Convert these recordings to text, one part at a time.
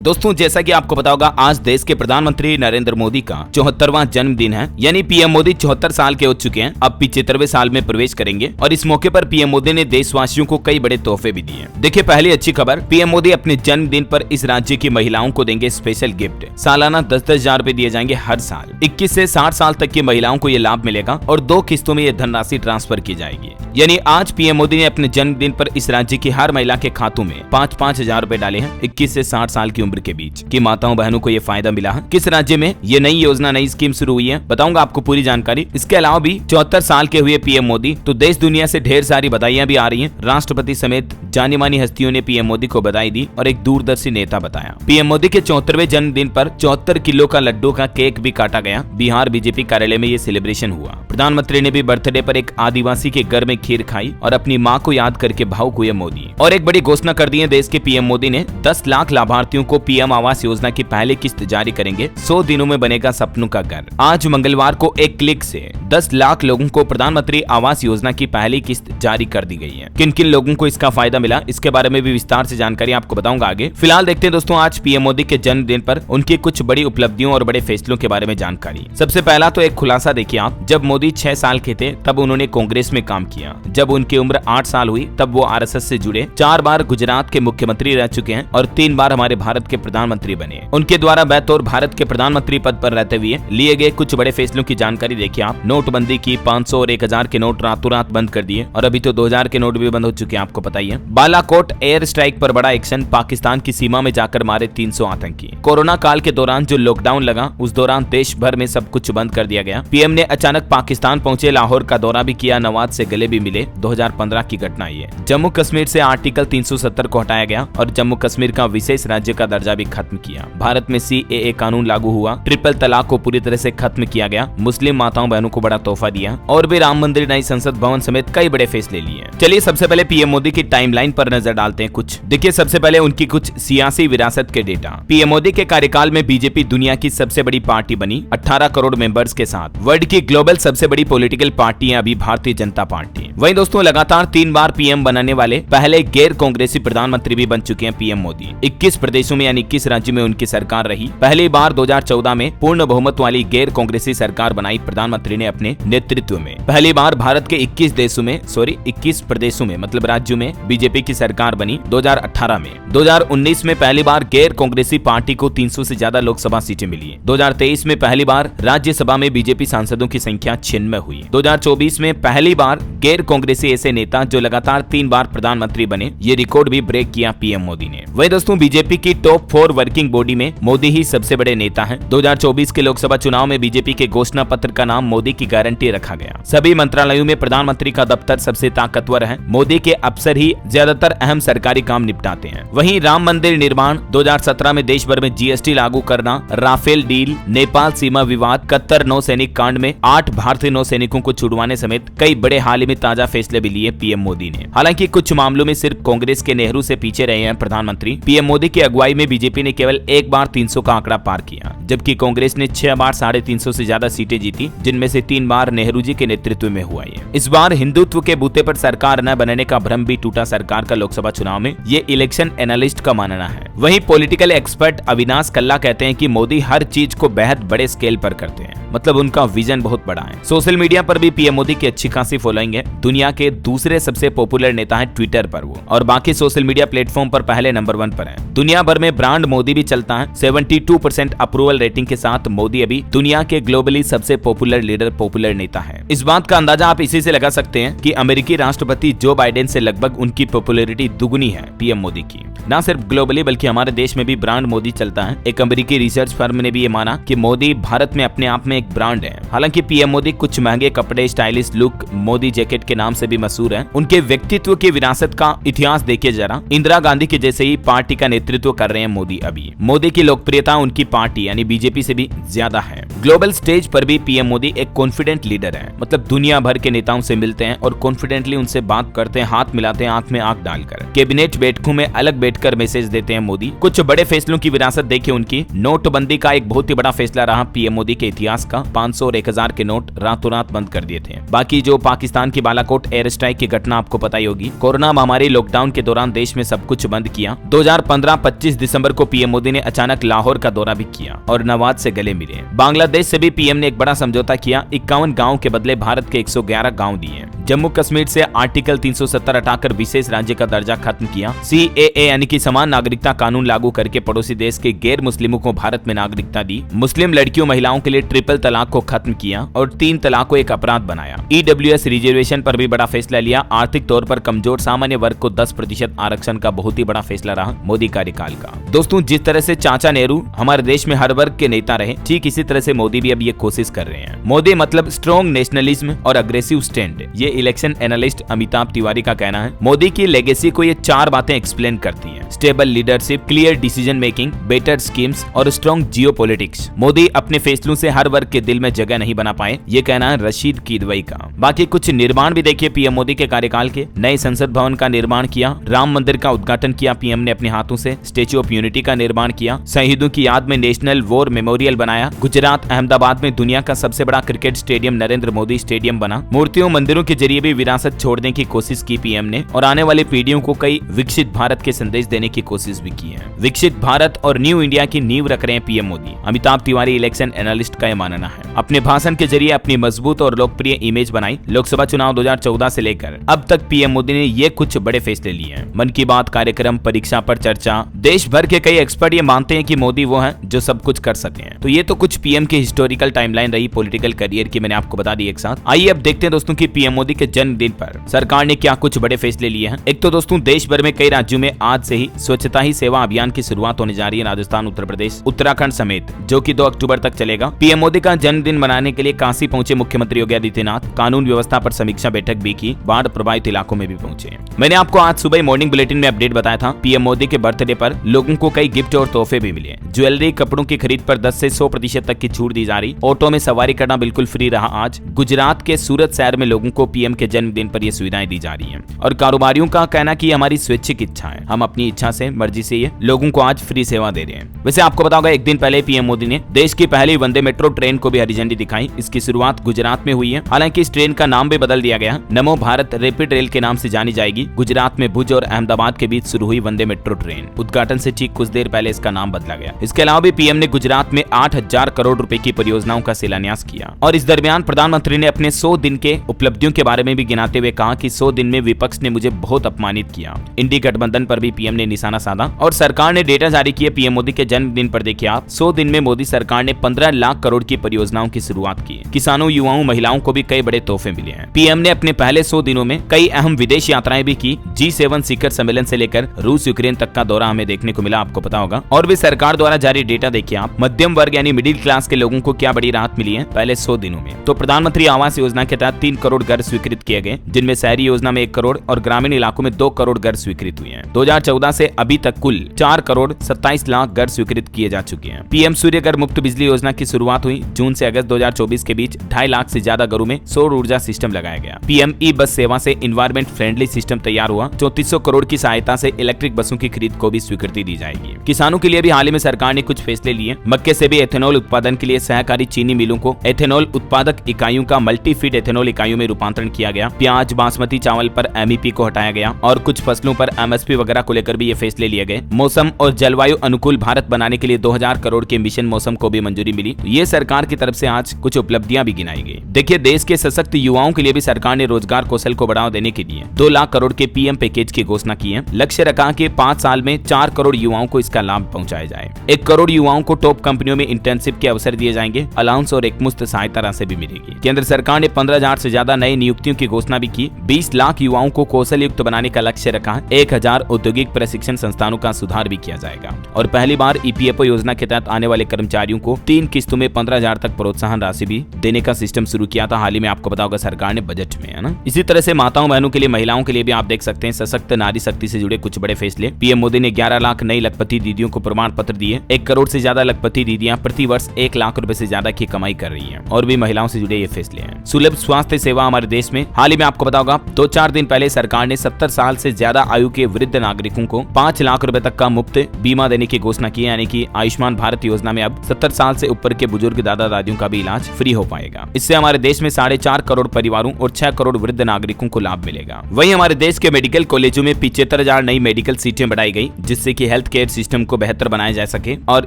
दोस्तों, जैसा कि आपको पता होगा, आज देश के प्रधानमंत्री नरेंद्र मोदी का 74वां जन्मदिन है। यानी पीएम मोदी 74 साल के हो चुके हैं, अब 75वें साल में प्रवेश करेंगे। और इस मौके पर पीएम मोदी ने देशवासियों को कई बड़े तोहफे भी दिए। देखिए, पहली अच्छी खबर, पीएम मोदी अपने जन्मदिन पर इस राज्य की महिलाओं को देंगे स्पेशल गिफ्ट। सालाना 10-10 हजार रुपए दिए जाएंगे हर साल। 21 से 60 साल तक की महिलाओं को ये लाभ मिलेगा और 2 किस्तों में ये धनराशि ट्रांसफर की जाएगी। यानी आज पीएम मोदी ने अपने जन्मदिन पर इस राज्य की हर महिला के खातों में 5-5 हजार रुपए डाले हैं 21 से 60 साल की उम्र के बीच की माताओं बहनों को ये फायदा मिला है। किस राज्य में ये नई योजना, नई स्कीम शुरू हुई है, बताऊंगा आपको पूरी जानकारी। इसके अलावा भी 74 साल के हुए पीएम मोदी, तो देश दुनिया से ढेर सारी बधाइयां भी आ रही हैं। राष्ट्रपति समेत जानी मानी हस्तियों ने पीएम मोदी को बधाई दी और एक दूरदर्शी नेता बताया। पीएम मोदी के 74वें जन्मदिन पर 74 किलो का लड्डू का केक भी काटा गया। बिहार बीजेपी कार्यालय में ये सेलिब्रेशन हुआ। प्रधानमंत्री ने भी बर्थडे पर एक आदिवासी के घर में खीर खाई और अपनी मां को याद करके भावुक हुए मोदी। और एक बड़ी घोषणा कर दी है देश के पीएम मोदी ने, 10 लाख लाभार्थियों को पीएम आवास योजना की पहली किस्त जारी करेंगे। 100 दिनों में बनेगा सपनों का घर। आज मंगलवार को एक क्लिक से 10 लाख लोगों को प्रधानमंत्री आवास योजना की पहली किस्त जारी कर दी गई है। किन किन लोगों को इसका फायदा मिला, इसके बारे में भी विस्तार से जानकारी आपको बताऊंगा आगे। फिलहाल देखते हैं दोस्तों, आज पीएम मोदी के जन्मदिन पर उनकी कुछ बड़ी उपलब्धियों और बड़े फैसलों के बारे में जानकारी। सबसे पहला तो एक खुलासा देखिए आप, जब मोदी 6 साल के थे तब उन्होंने कांग्रेस में काम किया। जब उनकी उम्र 8 साल हुई तब वो आरएसएस से जुड़े। 4 बार गुजरात के मुख्यमंत्री रह चुके हैं और 3 बार हमारे भारत के प्रधानमंत्री बने। उनके द्वारा बतौर भारत के प्रधानमंत्री पद पर रहते हुए लिए गए कुछ बड़े फैसलों की जानकारी देखिए आप। नोटबंदी की, 500 और 1000 के नोट रातों रात बंद कर दिए और अभी तो 2000 के नोट भी बंद हो चुके हैं, आपको पता ही है। बालाकोट एयर स्ट्राइक पर बड़ा एक्शन, पाकिस्तान की सीमा में जाकर मारे 300 आतंकी। कोरोना काल के दौरान जो लॉकडाउन लगा, उस दौरान देश भर में सब कुछ बंद कर दिया गया। पीएम ने अचानक पाकिस्तान पहुंचे, लाहौर का दौरा भी किया, नवाज से गले भी मिले। 2015 की घटना ये। जम्मू कश्मीर से आर्टिकल 370 को हटाया गया और जम्मू कश्मीर का विशेष राज्य का दर्जा भी खत्म किया। भारत में CAA कानून लागू हुआ। ट्रिपल तलाक को पूरी तरह से खत्म किया गया। मुस्लिम माताओं बहनों को बड़ा तोहफा दिया और भी राम मंदिर, नई संसद भवन समेत कई बड़े फैसले लिए। चलिए सबसे पहले पीएम मोदी की टाइमलाइन पर नजर डालते हैं कुछ। देखिए, सबसे पहले उनकी कुछ सियासी विरासत के डेटा। पीएम मोदी के कार्यकाल में बीजेपी दुनिया की सबसे बड़ी पार्टी बनी 18 करोड़ मेंबर्स के साथ। वर्ल्ड की ग्लोबल सबसे बड़ी पॉलिटिकल पार्टी है अभी भारतीय जनता पार्टी। वहीं दोस्तों, लगातार 3 बार पीएम बनाने वाले पहले गैर कांग्रेसी प्रधानमंत्री भी बन चुके हैं पीएम मोदी। 21 प्रदेशों में यानी 21 राज्यों में उनकी सरकार रही। पहली बार 2014 में पूर्ण बहुमत वाली गैर कांग्रेसी सरकार बनाई प्रधानमंत्री ने अपने नेतृत्व में। पहली बार भारत के 21 प्रदेशों में मतलब राज्यों में बीजेपी की सरकार बनी 2018 में। 2019 में पहली बार गैर कांग्रेसी पार्टी को 300 से ज्यादा लोकसभा सीटें मिली। 2023 में पहली बार राज्यसभा में बीजेपी सांसदों की संख्या 96 हुई। 2024 में पहली बार गैर कांग्रेसी ऐसे नेता जो लगातार 3 बार प्रधानमंत्री बने, ये रिकॉर्ड भी ब्रेक किया पीएम मोदी ने। वही दोस्तों, बीजेपी की टॉप 4 वर्किंग बॉडी में मोदी ही सबसे बड़े नेता हैं। 2024 के लोकसभा चुनाव में बीजेपी के घोषणा पत्र का नाम मोदी की गारंटी रखा गया। सभी मंत्रालयों में प्रधानमंत्री का दफ्तर सबसे ताकतवर है। मोदी के अफसर ही ज्यादातर अहम सरकारी काम निपटाते हैं। वहीं राम मंदिर निर्माण, 2017 में देश भर में GST लागू करना, राफेल डील, नेपाल सीमा विवाद, कतर नौसैनिक कांड में 8 भारतीय नौसैनिकों को छुड़वाने समेत कई बड़े हाल ही में ताजा फैसले भी लिए पीएम मोदी ने। हालांकि कुछ मामलों में सिर्फ कांग्रेस के नेहरू से पीछे रहे हैं प्रधानमंत्री। पीएम मोदी की अगुवाई में बीजेपी ने केवल एक बार 300 का आंकड़ा पार किया, जबकि कांग्रेस ने 6 बार 350 से ज्यादा सीटें जीती, जिनमें से 3 बार नेहरू जी के नेतृत्व में हुआ है। इस बार हिंदुत्व के बूते पर सरकार न बनने का भ्रम भी टूटा सरकार का लोकसभा चुनाव में, ये इलेक्शन एनालिस्ट का मानना है। वहीं पॉलिटिकल एक्सपर्ट अविनाश कल्ला कहते हैं कि मोदी हर चीज को बेहद बड़े स्केल पर करते हैं, मतलब उनका विजन बहुत बड़ा है। सोशल मीडिया पर भी पीएम मोदी की अच्छी खासी फॉलोइंग है। दुनिया के दूसरे सबसे पॉपुलर नेता है ट्विटर पर वो, और बाकी सोशल मीडिया प्लेटफॉर्म पर पहले नंबर 1 पर है। दुनिया भर में ब्रांड मोदी भी चलता है। 72% अप्रूवल रेटिंग के साथ मोदी अभी दुनिया के ग्लोबली सबसे पॉपुलर लीडर, पॉपुलर नेता है। इस बात का अंदाजा आप इसी से लगा सकते हैं कि अमेरिकी राष्ट्रपति जो बाइडेन से लगभग उनकी पॉपुलैरिटी दुगुनी है पीएम मोदी की। न सिर्फ ग्लोबली बल्कि हमारे देश में भी ब्रांड मोदी चलता है। एक अमेरिकी रिसर्च फर्म ने भी ये माना कि मोदी भारत में अपने आप में एक ब्रांड है। हालांकि पीएम मोदी कुछ महंगे कपड़े, स्टाइलिश लुक, मोदी जैकेट के नाम से भी मशहूर है। उनके व्यक्तित्व की विरासत का इतिहास देखिए जरा। इंदिरा गांधी के जैसे ही पार्टी का नेतृत्व कर रहे हैं मोदी अभी। मोदी की लोकप्रियता उनकी पार्टी यानी बीजेपी से भी ज्यादा है। ग्लोबल स्टेज पर भी पीएम मोदी एक कॉन्फिडेंट लीडर है, मतलब दुनिया भर के नेताओं से मिलते हैं और कॉन्फिडेंटली उनसे बात करते हैं, हाथ मिलाते हैं, आंख में आंख डालकर। कैबिनेट बैठकों में अलग बैठकर मैसेज देते हैं मोदी। कुछ बड़े फैसलों की विरासत देखिए उनकी। नोटबंदी का एक बहुत ही बड़ा फैसला रहा पीएम मोदी के इतिहास का। 500 और 1000 के नोट रातों रात बंद कर दिए थे। बाकी जो पाकिस्तान की बालाकोट एयर स्ट्राइक की घटना आपको पता ही होगी। कोरोना महामारी लॉकडाउन के दौरान देश में सब कुछ बंद किया। 2015 25 दिसंबर को पीएम मोदी ने अचानक लाहौर का दौरा भी किया और नवाज से गले मिले। बांग्लादेश से भी पीएम ने एक बड़ा समझौता किया, 51 गाँव के बदले भारत के 111 गाँव दिए। जम्मू कश्मीर से आर्टिकल 370 हटाकर विशेष राज्य का दर्जा खत्म किया। CAA यानी कि समान नागरिकता कानून लागू करके पड़ोसी देश के गैर मुस्लिमों को भारत में नागरिकता दी। मुस्लिम लड़कियों महिलाओं के लिए ट्रिपल तलाक को खत्म किया और 3 तलाक को एक अपराध बनाया। EWS रिजर्वेशन पर भी बड़ा फैसला लिया। आर्थिक तौर पर कमजोर सामान्य वर्ग को 10% आरक्षण का बहुत ही बड़ा फैसला रहा मोदी कार्यकाल का। दोस्तों, जिस तरह से चाचा नेहरू हमारे देश में हर वर्ग के नेता रहे, ठीक इसी तरह से मोदी भी अब ये कोशिश कर रहे हैं। मोदी मतलब स्ट्रॉन्ग नेशनलिज्म और अग्रेसिव स्टैंड। ये इलेक्शन एनालिस्ट अमिताभ तिवारी का कहना है। मोदी की लेगेसी को ये 4 बातें एक्सप्लेन करती हैं: stable leadership, clear decision making, better schemes और स्ट्रॉन्ग जियोपॉलिटिक्स। मोदी अपने फैसलों से हर वर्ग के दिल में जगह नहीं बना पाए, ये कहना है रशीद किदवई का। बाकी कुछ निर्माण भी देखिए पीएम मोदी के कार्यकाल के। नए संसद भवन का निर्माण किया, राम मंदिर का उद्घाटन किया पीएम ने अपने हाथों से, स्टेच्यू ऑफ यूनिटी का निर्माण किया, शहीदों की याद में नेशनल वॉर मेमोरियल बनाया। गुजरात अहमदाबाद में दुनिया का सबसे बड़ा cricket stadium Narendra Modi stadium बना। मूर्तियों मंदिरों के जरिए भी विरासत छोड़ने की कोशिश की पीएम ने और आने वाली पीढ़ियों को कई विकसित भारत के संदेश देने की कोशिश भी की है। विकसित भारत और न्यू इंडिया की नींव रख रहे हैं PM Modi. Amitabh Tiwari election analyst का यह मानना है। अपने भाषण के जरिए अपनी मजबूत और लोकप्रिय इमेज बनाई। लोकसभा चुनाव 2014 से लेकर अब तक पीएम मोदी ने ये कुछ बड़े फैसले लिए हैं। मन की बात कार्यक्रम, परीक्षा पर चर्चा। देश भर के कई एक्सपर्ट ये मानते हैं कि मोदी वो है जो सब कुछ कर सके हैं। तो ये तो कुछ पीएम की हिस्टोरिकल टाइमलाइन रही पॉलिटिकल करियर की, मैंने आपको बता दी एक साथ। आइए अब देखते हैं दोस्तों कि पीएम मोदी के जन्मदिन पर सरकार ने क्या कुछ बड़े फैसले लिए हैं। एक तो दोस्तों देश भर में कई राज्यों में आज से ही स्वच्छता ही सेवा अभियान की शुरुआत होने जा रही है। राजस्थान, उत्तर प्रदेश, उत्तराखंड समेत, जो कि 2 अक्टूबर तक चलेगा। पीएम मोदी का जन्मदिन मनाने के लिए काशी पहुंचे मुख्यमंत्री योगी आदित्यनाथ। कानून व्यवस्था पर समीक्षा बैठक भी की। बाढ़ प्रभावित इलाकों में भी पहुंचे। मैंने आपको आज सुबह मॉर्निंग बुलेटिन में अपडेट बताया था। पीएम मोदी के बर्थडे पर लोगों को कई गिफ्ट और तोहफे भी मिले। ज्वेलरी, कपड़ों की खरीद पर 10 से 100% तक की छूट दी जा रही। ऑटो में सवारी करना बिल्कुल फ्री रहा आज। गुजरात के सूरत शहर में लोगों को पीएम के जन्मदिन पर ये सुविधाएं दी जा रही हैं। और कारोबारियों का कहना कि हमारी स्वैच्छिक इच्छा है, हम अपनी इच्छा से, मर्जी से ये लोगों को आज फ्री सेवा दे रहे हैं। वैसे आपको बताओगे एक दिन पहले पीएम मोदी ने देश की पहली वंदे मेट्रो ट्रेन को भी हरी झंडी दिखाई। इसकी शुरुआत गुजरात में हुई है। हालांकि इस ट्रेन का नाम भी बदल दिया गया। नमो भारत रैपिड रेल के नाम से जानी जाएगी। गुजरात में भुज और अहमदाबाद के बीच शुरू हुई वंदे मेट्रो ट्रेन। उद्घाटन से ठीक कुछ देर पहले इसका नाम बदला गया। इसके अलावा भी पीएम ने गुजरात में 8,000 करोड़ रुपए की परियोजनाओं का शिलान्यास किया। और इस दरमियान प्रधानमंत्री ने अपने 100 दिन के उपलब्धियों के बारे में भी गिनाते हुए कहा कि 100 दिन में विपक्ष ने मुझे बहुत अपमानित किया। इंडी गठबंधन पर भी पीएम ने निशाना साधा और सरकार ने डेटा जारी किए। पीएम मोदी के जन्मदिन पर देखिए आप, 100 दिन में मोदी सरकार ने 15 लाख करोड़ की परियोजनाओं की शुरुआत की। किसानों, युवाओं, महिलाओं को भी कई बड़े तोहफे मिले हैं। पीएम ने अपने पहले 100 दिनों में कई अहम विदेश यात्राएं भी की। G7 शिखर सम्मेलन से लेकर रूस यूक्रेन तक का दौरा हमें देखने को मिला, आपको पता होगा। और भी सरकार द्वारा जारी डेटा देखिए आप, मध्यम वर्ग यानी मिडिल क्लास के लोगों को क्या बड़ी राहत मिली है पहले 100 दिनों में। तो प्रधानमंत्री आवास योजना के तहत 3 करोड़ घर स्वीकृत किए गए, जिनमें शहरी योजना में 1 करोड़ और ग्रामीण इलाकों में 2 करोड़ घर स्वीकृत हुए हैं। 2014 से अभी तक कुल 4 करोड़ 27 लाख घर स्वीकृत किए जा चुके हैं। पीएम सूर्य घर मुफ्त बिजली योजना की शुरुआत हुई। जून से अगस्त 2024 के बीच 2.5 लाख से ज्यादा घरों में सौर ऊर्जा सिस्टम लगाया गया। पीएम ई बस सेवा से इन्वायरमेंट फ्रेंडली सिस्टम तैयार हुआ। 3400 करोड़ की सहायता से इलेक्ट्रिक बसों की खरीद को भी स्वीकृति दी जाएगी। किसानों के लिए भी हाल ही में सरकार ने कुछ फैसले लिए। मक्के से भी एथेनॉल उत्पादन के लिए सहकारी चीनी मिलों को एथेनॉल उत्पादक इकाइयों का मल्टी फीड एथेनॉल इकाइयों में रूपांतरण किया गया। प्याज, बासमती चावल पर MEP को हटाया गया और कुछ फसलों पर MSP वगैरह को लेकर भी ये फैसले लिए गए। मौसम और जलवायु अनुकूल भारत बनाने के लिए 2000 करोड़ के मिशन मौसम को भी मंजूरी मिली। ये सरकार की तरफ से आज कुछ उपलब्धियां भी गिनाई गई। देखिए, देश के सशक्त युवाओं के लिए भी सरकार ने रोजगार कौशल को बढ़ावा देने के लिए 2 लाख करोड़ के पीएम पैकेज की घोषणा की है। लक्ष्य रखा कि 5 साल में 4 करोड़ युवाओं को इसका लाभ पहुंचाया जाए। 1 करोड़ युवाओं को टॉप कंपनियों में इंटर्नशिप के अवसर दिए जाएंगे। अलाउंस और एकमुश्त सहायता राशि भी मिलेगी। केंद्र सरकार ने 15,000 से ज्यादा नई नियुक्तियों की घोषणा भी की। 20 लाख युवाओं को कौशल युक्त बनाने का लक्ष्य रखा है। 1000 औद्योगिक प्रशिक्षण संस्थानों का सुधार भी किया जाएगा। और पहली बार EPFO योजना के तहत आने वाले कर्मचारियों को 3 किस्तों में 15,000 तक प्रोत्साहन राशि भी देने का सिस्टम शुरू किया था हाल ही में, आपको पता होगा सरकार ने बजट में, है ना। इसी तरह से माताओं बहनों के लिए, महिलाओं के लिए भी आप देख सकते हैं सशक्त नारी शक्ति से जुड़े कुछ बड़े फैसले। पीएम मोदी ने 11 लाख नई लखपति दीदियों को प्रमाण पत्र दिए। 1 करोड़ से ज्यादा लखपति दीदियां प्रति वर्ष 1 लाख रुपए से ज्यादा की कमाई कर रही हैं। और भी महिलाओं से जुड़े ये फैसले हैं। सुलभ स्वास्थ्य सेवा हमारे देश में हाल ही में, आपको पता होगा 2-4 दिन पहले सरकार ने 70 साल से ज्यादा आयु के वृद्ध नागरिकों को 5 लाख रुपए तक का मुफ्त बीमा देने की घोषणा की है। यानी कि आयुष्मान भारत योजना में अब 70 साल से ऊपर के बुजुर्ग दादा दादियों का भी इलाज फ्री हो पाएगा। इससे हमारे देश में 4.5 करोड़ परिवारों और 6 करोड़ वृद्ध नागरिकों को लाभ मिलेगा। वहीं हमारे देश के मेडिकल कॉलेजों में 75,000 नई मेडिकल सीटें बढ़ाई गई, जिससे कि हेल्थ हेल्थ केयर सिस्टम को बेहतर बनाया जा सके। और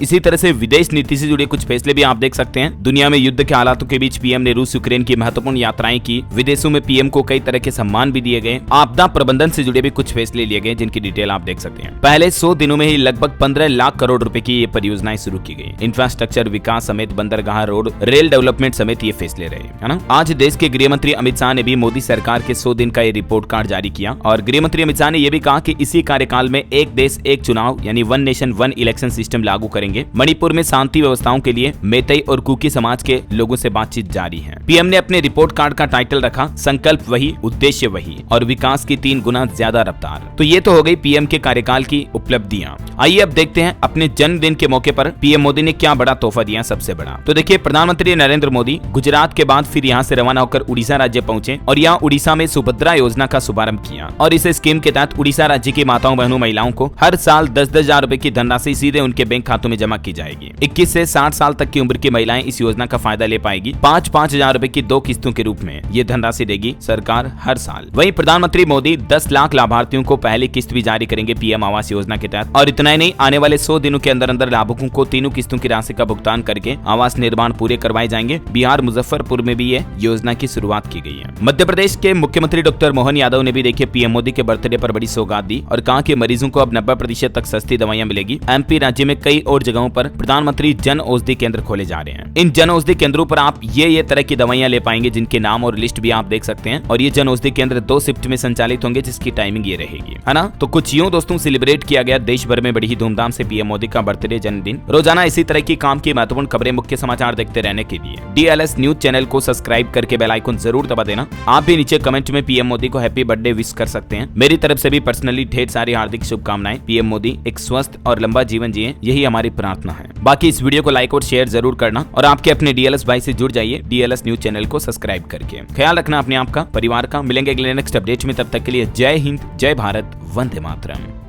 इसी तरह से विदेश नीति से जुड़े कुछ फैसले भी आप देख सकते हैं। दुनिया में युद्ध के हालातों के बीच पीएम ने रूस यूक्रेन की महत्वपूर्ण यात्राएं की। विदेशों में पीएम को कई तरह के सम्मान भी दिए गए। आपदा प्रबंधन से जुड़े भी कुछ फैसले लिए गए जिनकी डिटेल आप देख सकते हैं। पहले 100 दिनों में ही लगभग 15 लाख करोड़ रुपए की ये परियोजनाएं शुरू की गई। इंफ्रास्ट्रक्चर विकास समेत बंदरगाह, रोड, रेल डेवलपमेंट समेत ये फैसले रहे, है ना। आज देश के गृह मंत्री अमित शाह ने भी मोदी सरकार के 100 दिन का ये रिपोर्ट कार्ड जारी किया और गृह मंत्री अमित शाह ने यह भी कहा कि इसी कार्यकाल में एक देश एक चुनाव यानी one nation one election system लागू करेंगे। मणिपुर में शांति व्यवस्थाओं के लिए मेतई और कुकी समाज के लोगों से बातचीत जारी है। पीएम ने अपने रिपोर्ट कार्ड का टाइटल रखा संकल्प वही, उद्देश्य वही और विकास की 3 गुना ज्यादा रफ्तार। तो ये तो हो गई पीएम के कार्यकाल की उपलब्धियां। आइए अब देखते हैं अपने जन्मदिन के मौके पर पीएम मोदी ने क्या बड़ा तोहफा दिया सबसे बड़ा। तो देखिए, प्रधानमंत्री नरेंद्र मोदी गुजरात के बाद फिर यहाँ से रवाना होकर उड़ीसा राज्य पहुंचे और यहाँ उड़ीसा में सुभद्रा योजना का शुभारंभ किया। और इस स्कीम के तहत उड़ीसा राज्य की माताओं बहनों महिलाओं को हर साल 10-10 हजार रुपए की धनराशि सीधे उनके बैंक खातों में जमा की जाएगी। 21 से 60 साल तक की उम्र की महिलाएं इस योजना का फायदा ले पाएगी। 5-5 हजार रुपए की 2 किस्तों के रूप में ये धनराशि देगी सरकार हर साल। वहीं प्रधानमंत्री मोदी 10 लाख लाभार्थियों को पहली किस्त भी जारी करेंगे पीएम आवास योजना के तहत। और इतना ही नहीं, आने वाले 100 दिनों के अंदर अंदर लाभुकों को 3 किस्तों की राशि का भुगतान करके आवास निर्माण पूरे करवाए जाएंगे। बिहार मुजफ्फरपुर में भी ये योजना की शुरुआत की गई है। मध्य प्रदेश के मुख्यमंत्री डॉक्टर मोहन यादव ने भी देखिए पीएम मोदी के बर्थडे पर बड़ी सौगात दी और कहा कि मरीजों को अब 90% तक सस्ती दवाइयां मिलेगी। एमपी राज्य में कई और जगहों पर प्रधानमंत्री जन औषधि केंद्र खोले जा रहे हैं। इन जन औषधि केंद्रों पर आप ये तरह की दवाइयां ले पाएंगे जिनके नाम और लिस्ट भी आप देख सकते हैं। और ये जन औषधि केंद्र 2 शिफ्ट में संचालित होंगे जिसकी टाइमिंग ये रहेगी, है ना। तो कुछ यूं दोस्तों सेलिब्रेट किया गया देश भर में बड़ी ही धूमधाम से पीएम मोदी का बर्थडे जन्मदिन। रोजाना इसी तरह की काम की महत्वपूर्ण खबरें, मुख्य समाचार देखते रहने के लिए DLS न्यूज चैनल को सब्सक्राइब करके बेल आइकन जरूर दबा देना। आप भी नीचे कमेंट में पीएम मोदी को हैप्पी बर्थडे विश कर सकते हैं। मेरी तरफ से भी पर्सनली ढेर सारी हार्दिक शुभकामनाएं। पीएम मोदी एक स्वस्थ और लंबा जीवन जिए, यही हमारी प्रार्थना है। बाकी इस वीडियो को लाइक और शेयर जरूर करना और आपके अपने DLS भाई से जुड़ जाइए DLS न्यूज चैनल को सब्सक्राइब करके। ख्याल रखना अपने आप का, परिवार का। मिलेंगे अगले नेक्स्ट अपडेट में, तब तक के लिए जय हिंद, जय भारत, वंदे मातरम।